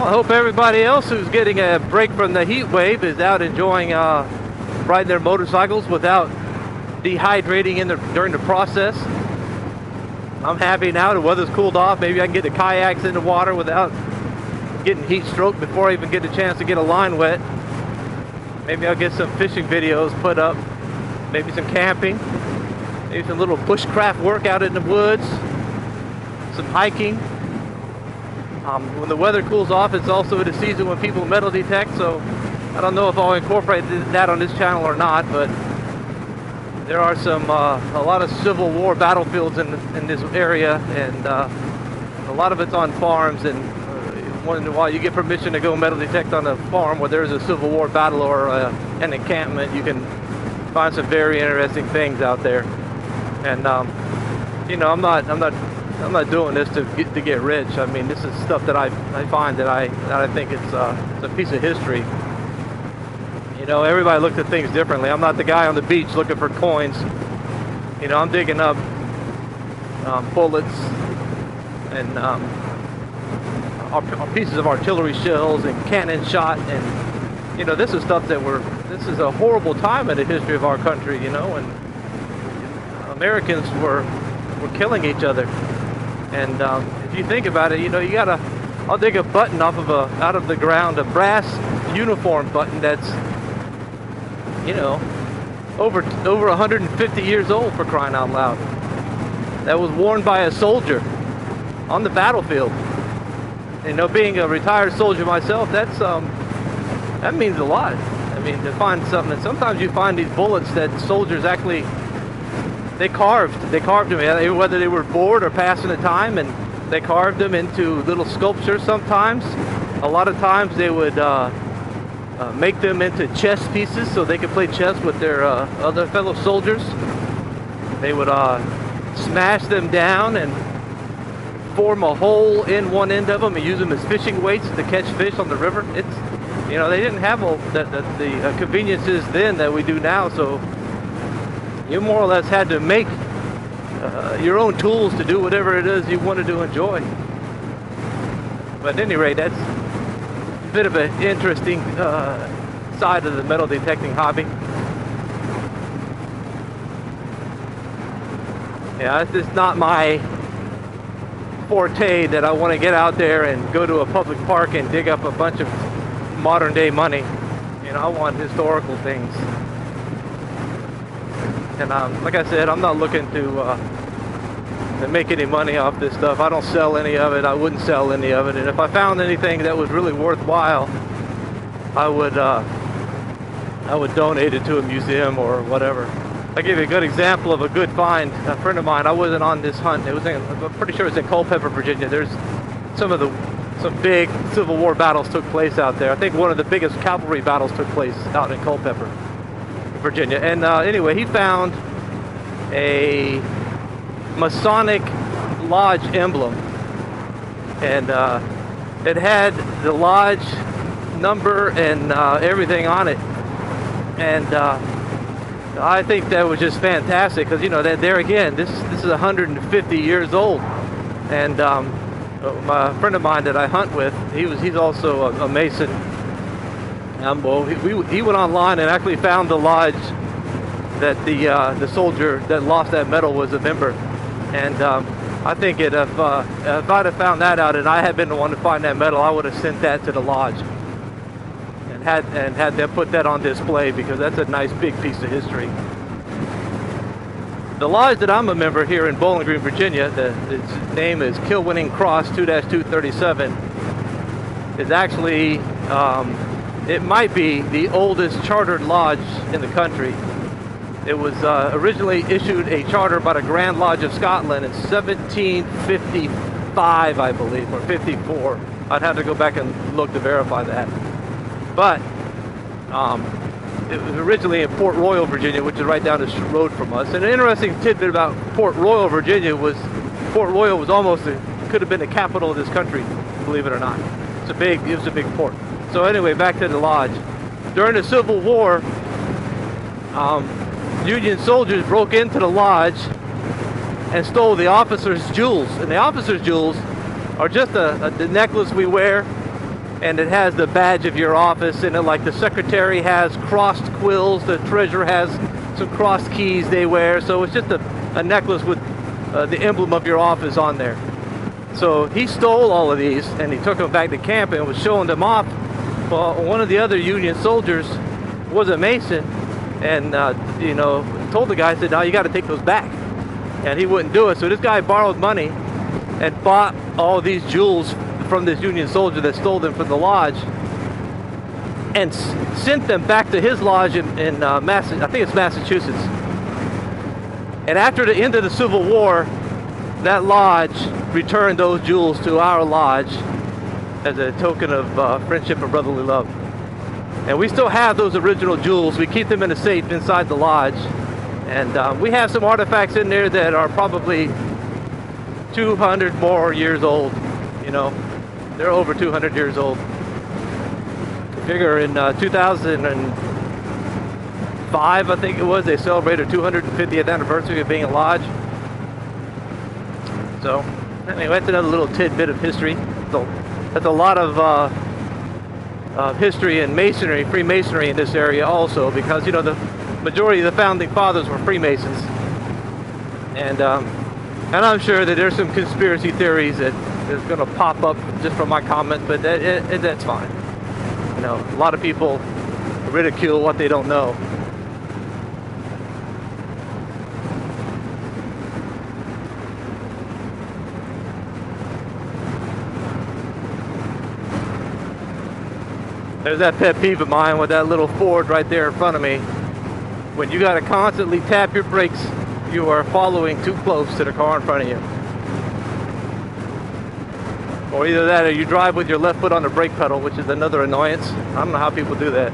I hope everybody else who's getting a break from the heat wave is out enjoying riding their motorcycles without dehydrating during the process. I'm happy now the weather's cooled off. Maybe I can get the kayaks in the water without getting heat stroke before I even get a chance to get a line wet. Maybe I'll get some fishing videos put up. Maybe some camping. Maybe some little bushcraft work out in the woods. Some hiking. When the weather cools off, it's also the season when people metal detect, so I don't know if I'll incorporate that on this channel or not, but there are a lot of Civil War battlefields in this area, and a lot of it's on farms, and once in a while you get permission to go metal detect on a farm where there's a Civil War battle or an encampment. You can find some very interesting things out there. And you know, I'm not doing this to get rich. I mean, this is stuff that I find that I think it's a piece of history. You know, everybody looks at things differently. I'm not the guy on the beach looking for coins. You know, I'm digging up bullets and pieces of artillery shells and cannon shot, and you know, this is stuff that this is a horrible time in the history of our country, you know, and Americans were killing each other. And if you think about it, you know, I'll dig a button out of the ground, a brass uniform button that's, you know, over 150 years old, for crying out loud. That was worn by a soldier on the battlefield. You know, being a retired soldier myself, that means a lot. I mean, to find something, and sometimes you find these bullets that soldiers actually they carved them, whether they were bored or passing the time, and they carved them into little sculptures. Sometimes, a lot of times they would make them into chess pieces so they could play chess with their other fellow soldiers. They would smash them down and form a hole in one end of them and use them as fishing weights to catch fish on the river. It's, you know, they didn't have all the conveniences then that we do now, so you more or less had to make your own tools to do whatever it is you wanted to enjoy. But at any rate, that's a bit of an interesting side of the metal detecting hobby. Yeah, it's just not my forte that I want to get out there and go to a public park and dig up a bunch of modern day money. You know, I want historical things. And like I said, I'm not looking to make any money off this stuff. I don't sell any of it. I wouldn't sell any of it. And if I found anything that was really worthwhile, I would donate it to a museum or whatever. I'll give you a good example of a good find. A friend of mine, I wasn't on this hunt. I'm pretty sure it was in Culpeper, Virginia. There's some big Civil War battles took place out there. I think one of the biggest cavalry battles took place out in Culpeper, Virginia. And anyway, he found a Masonic Lodge emblem, and it had the lodge number and everything on it. And I think that was just fantastic, because, you know, that there again, this is 150 years old. And my friend of mine that I hunt with, he's also a Mason. Well, he went online and actually found the lodge that the soldier that lost that medal was a member. And I think if I'd have found that out and I had been the one to find that medal, I would have sent that to the lodge and had them put that on display, because that's a nice big piece of history. The lodge that I'm a member here in Bowling Green, Virginia, its name is Kilwinning-Crosse 2-237, is actually it might be the oldest chartered lodge in the country. It was originally issued a charter by the Grand Lodge of Scotland in 1755, I believe, or 54. I'd have to go back and look to verify that. But it was originally in Port Royal, Virginia, which is right down the road from us. And an interesting tidbit about Port Royal, Virginia, was Port Royal was could have been the capital of this country, believe it or not. It was a big port. So anyway, back to the lodge. During the Civil War, Union soldiers broke into the lodge and stole the officers' jewels. And the officers' jewels are just the necklace we wear and it has the badge of your office, and like the secretary has crossed quills, the treasurer has some crossed keys they wear, so it's just a necklace with the emblem of your office on there. So he stole all of these and he took them back to camp and was showing them off. Well, one of the other Union soldiers was a Mason, and you know, told the guy, said, "No, you got to take those back," and he wouldn't do it. So this guy borrowed money and bought all these jewels from this Union soldier that stole them from the lodge, and sent them back to his lodge in I think it's Massachusetts. And after the end of the Civil War, that lodge returned those jewels to our lodge as a token of friendship and brotherly love. And we still have those original jewels. We keep them in a safe inside the lodge. And we have some artifacts in there that are probably 200 more years old. You know, they're over 200 years old. Figure in 2005, I think it was, they celebrated 250th anniversary of being a lodge. So anyway, that's another little tidbit of history. So that's a lot of history and masonry, Freemasonry in this area also, because, you know, the majority of the founding fathers were Freemasons. And I'm sure that there's some conspiracy theories that is going to pop up just from my comment, but that's fine. You know, a lot of people ridicule what they don't know. There's that pet peeve of mine with that little Ford right there in front of me. When you got to constantly tap your brakes, you are following too close to the car in front of you. Or either that, or you drive with your left foot on the brake pedal, which is another annoyance. I don't know how people do that.